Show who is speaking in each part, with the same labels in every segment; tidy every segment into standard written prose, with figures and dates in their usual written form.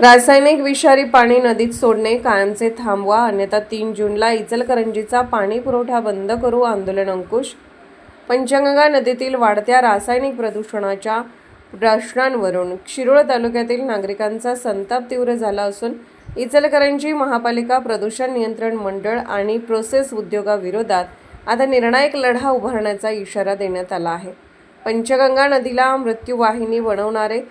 Speaker 1: रासायनिक विषारी पाणी नदीत सोडणे कायमचे थांबवा, अन्यथा 3 जूनला इचलकरंजीचा पाणी पुरवठा बंद करू आंदोलन अंकुश. पंचगंगा नदीतील वाढत्या रासायनिक प्रदूषणाच्या प्रश्नांवरून शिरोळ तालुक्यातील नागरिकांचा संताप तीव्र झाला असून इचलकरंजी महापालिका प्रदूषण नियंत्रण मंडळ आणि प्रोसेस उद्योगाविरोधात आता निर्णायक लढा उभारण्याचा इशारा देण्यात आला आहे. पंचगंगा नदीला मृत्यूवाहिनी बनवणारे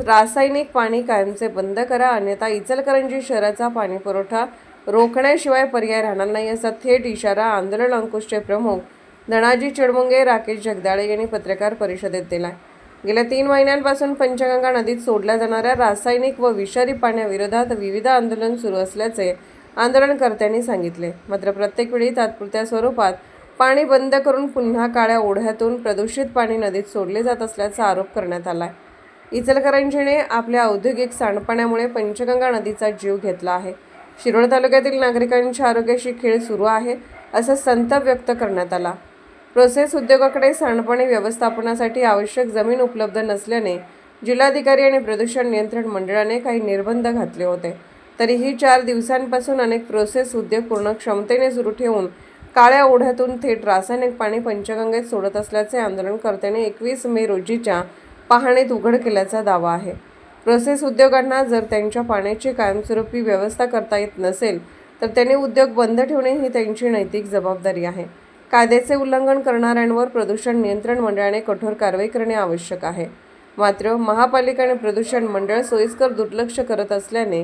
Speaker 1: रासायनिक पाणी कायमचे बंद करा, अन्यथा इचलकरंजी शहराचा पाणीपुरवठा रोखण्याशिवाय पर्याय राहणार नाही, असा थेट इशारा आंदोलन अंकुशचे प्रमुख धनाजी चडमुंगे राकेश जगदाळे यांनी पत्रकार परिषदेत दिला. गेल्या 3 महिन्यांपासून पंचगंगा नदीत सोडल्या जाणाऱ्या रासायनिक व विषारी पाण्याविरोधात विविध आंदोलन सुरू असल्याचे आंदोलनकर्त्यांनी सांगितले. मात्र प्रत्येक वेळी तात्पुरत्या स्वरूपात पाणी बंद करून पुन्हा काळ्या ओढ्यातून प्रदूषित पाणी नदीत सोडले जात असल्याचा आरोप करण्यात आला आहे. इचलकरंजीने आपल्या औद्योगिक सांडपाण्यामुळे पंचगंगा नदीचा जीव घेतला आहे. शिरोळ तालुक्यातील नागरिकांच्या आरोग्याशी खेळ सुरू आहे, असा संताप व्यक्त करण्यात आला. प्रोसेस उद्योगाकडे सांडपाणी व्यवस्थापनासाठी आवश्यक जमीन उपलब्ध नसल्याने जिल्हाधिकारी आणि प्रदूषण नियंत्रण मंडळाने काही निर्बंध घातले होते. तरीही 4 दिवसांपासून अनेक प्रोसेस उद्योग पूर्ण क्षमतेने सुरू ठेवून काळ्या ओढ्यातून थेट रासायनिक पाणी पंचगंगेत सोडत असल्याचे आंदोलनकर्त्यांनी 21 मे रोजीच्या पाहणीत उघड केल्याचा दावा आहे. प्रोसेस उद्योगांना जर त्यांच्या पाण्याची कायमस्वरूपी व्यवस्था करता येत नसेल तर त्यांनी उद्योग बंद ठेवणे ही त्यांची नैतिक जबाबदारी आहे. कायद्याचे उल्लंघन करणाऱ्यांवर प्रदूषण नियंत्रण मंडळाने कठोर कारवाई करणे आवश्यक आहे. मात्र महापालिका आणि प्रदूषण मंडळ सोयीस्कर दुर्लक्ष करत असल्याने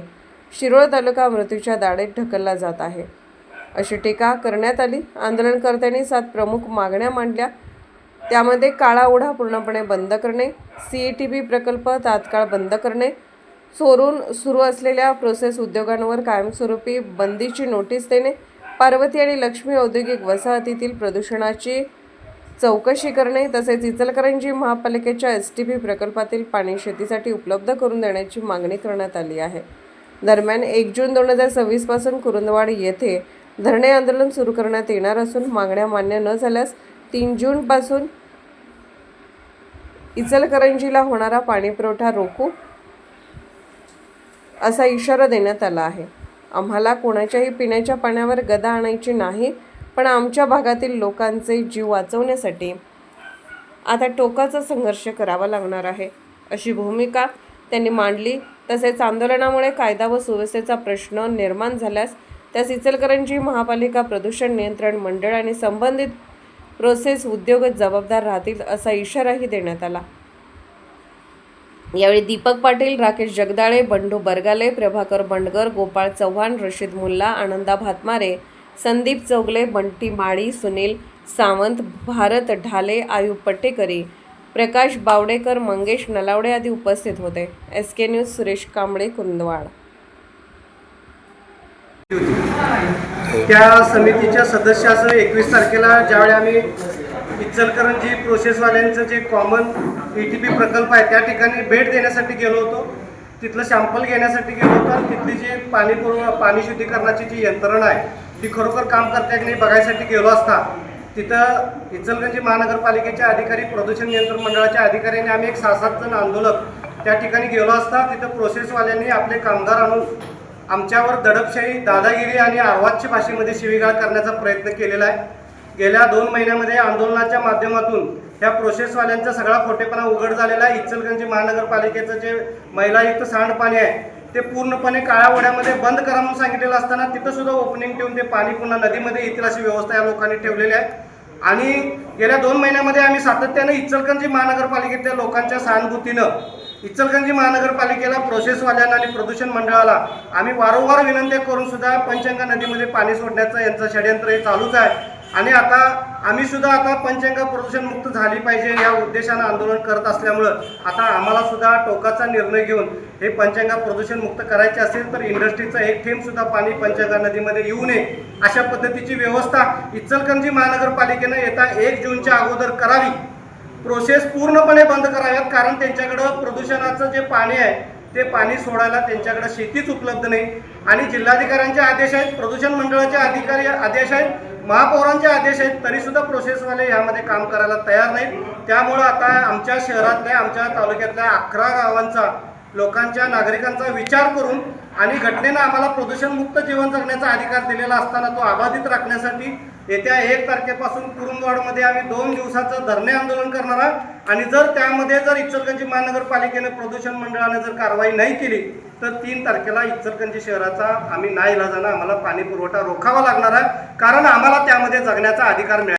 Speaker 1: शिरोळ तालुका मृत्यूच्या दाढेत ढकलला जात आहे, अशी टीका करण्यात आली. आंदोलनकर्त्यांनी 7 प्रमुख मागण्या मांडल्या. त्यामध्ये काळा ओढा पूर्णपणे बंद करणे, CETP प्रकल्प तात्काळ बंद करणे, चोरून सुरू असलेल्या प्रोसेस उद्योगांवर कायमस्वरूपी बंदीची नोटीस देणे, पार्वती आणि लक्ष्मी औद्योगिक वसाहतीतील प्रदूषणाची चौकशी करणे, तसेच इचलकरंजी महापालिकेच्या STP प्रकल्पातील पाणी शेतीसाठी उपलब्ध करून देण्याची मागणी करण्यात आली आहे. दरम्यान 1 जून 2026 पासून कुरुंदवाड येथे धरणे आंदोलन सुरू करण्यात येणार असून मागण्या मान्य न झाल्यास 3 जून पासून इचलकरंजीला होणारा पाणीपुरवठा रोखू, असा इशारा देण्यात आला आहे. आम्हाला कोणाच्याही पिण्याच्या पाण्यावर गदा आणायची नाही, पण आमच्या भागातील लोकांचे जीव वाचवण्यासाठी आता टोकाचा संघर्ष करावा लागणार आहे, अशी भूमिका त्यांनी मांडली. तसेच आंदोलनामुळे कायदा व सुव्यवस्थेचा प्रश्न निर्माण झाल्यास त्यास इचलकरंजी महापालिका प्रदूषण नियंत्रण मंडळ आणि संबंधित प्रोसेस उद्योगच जबाबदार राहतील, असा इशाराही देण्यात आला. यावेळी दीपक पाटील, राकेश जगदाळे, बंडू बरगाले, प्रभाकर बंडगर, गोपाळ चव्हाण, रशीद मुल्ला, आनंदा भातमारे, संदीप चौगले, बंटी माळी, सुनील सावंत, भारत ढाले, आयुब पट्टेकरी, प्रकाश बावडेकर, मंगेश नलावडे आदी उपस्थित होते. SK news Suresh Kamble, Kurundwad.
Speaker 2: त्या समितीच्या सदस्यासह 21 तारखेला ज्यावेळी आम्ही इचलकरंजी प्रोसेसवाल्यांचं जे कॉमन ETP प्रकल्प आहे त्या ठिकाणी भेट देण्यासाठी गेलो होतो. तिथलं सॅम्पल घेण्यासाठी गेलो होतो आणि तिथली जी पाणी शुद्धीकरणाची जी यंत्रणा आहे ती खरोखर काम करते की नाही बघायसाठी गेलो असता तिथं इचलकरंजी महानगरपालिकेचे अधिकारी, प्रदूषण नियंत्रण मंडळाच्या अधिकाऱ्यांनी आम्ही एक 6-7 जण आंदोलक त्या ठिकाणी गेलो असता तिथं प्रोसेसवाल्यांनी आपले कामगार आणून आमच्यावर दडपशाही, दादागिरी आणि अर्वाच्य भाषेमध्ये शिवीगाळ करण्याचा प्रयत्न केलेला आहे. गेल्या 2 महिन्यामध्ये आंदोलनाच्या माध्यमातून ह्या प्रोसेसवाल्यांचा सगळा खोटेपणा उघड झालेला आहे. इचलकरंजी महानगरपालिकेचं जे मैलायुक्त सांडपाणी आहे ते पूर्णपणे काळ्या ओढ्यामध्ये बंद करा म्हणून सांगितलेलं असताना तिथं सुद्धा ओपनिंग ठेवून ते पाणी पुन्हा नदीमध्ये येतील अशी व्यवस्था या लोकांनी ठेवलेली आहे. आणि गेल्या 2 महिन्यामध्ये आम्ही सातत्याने इचलकरंजी महानगरपालिकेतल्या लोकांच्या सहानुभूतीनं इचलकरंजी महानगरपालिकेला, प्रोसेसवाल्यांना आणि प्रदूषण मंडळाला आम्ही वारंवार विनंती करून सुद्धा पंचगंगा नदीमध्ये पाणी सोडण्याचं यांचं षडयंत्र हे चालूच आहे. आणि आता आम्ही सुद्धा आता पंचगंगा प्रदूषणमुक्त झाली पाहिजे या उद्देशानं आंदोलन करत असल्यामुळं आता आम्हाला सुद्धा टोकाचा निर्णय घेऊन हे पंचगंगा प्रदूषणमुक्त करायचे असेल तर इंडस्ट्रीचं एक थेंब सुद्धा पाणी पंचगंगा नदीमध्ये येऊ नये अशा पद्धतीची व्यवस्था इचलकरंजी महानगरपालिकेनं येत्या 1 जूनच्या अगोदर करावी. प्रोसेस पूर्णपणे बंद कराव्यात, कारण त्यांच्याकडं प्रदूषणाचं जे पाणी आहे ते पाणी सोडायला त्यांच्याकडे शेतीच उपलब्ध नाही. आणि जिल्हाधिकाऱ्यांचे आदेश आहेत, प्रदूषण मंडळाचे अधिकारी आदेश आहेत, महापौरांचे आदेश आहेत, तरीसुद्धा प्रोसेसवाले यामध्ये काम करायला तयार नाहीत. त्यामुळं आता आमच्या शहरातल्या, आमच्या तालुक्यातल्या 11 गावांचा लोकांच्या नागरिकांचा विचार करून आणि घटनेनं आम्हाला प्रदूषणमुक्त जीवन जगण्याचा अधिकार दिलेला असताना तो अबाधित राखण्यासाठी येत्या 1 तारखेपासून कुरुंदवाडमध्ये आम्ही 2 दिवसाचं धरणे आंदोलन करणार आहोत आणि जर त्यामध्ये जर इचलकरंजी महानगरपालिकेने प्रदूषण मंडळाने जर कारवाई नाही केली तर 3 तारखेला इचलकरंजी शहराचा आम्ही नाईलाजानं आम्हाला पाणी पुरवठा रोखावा लागणार आहे, कारण आम्हाला त्यामध्ये जगण्याचा अधिकार मिळाला.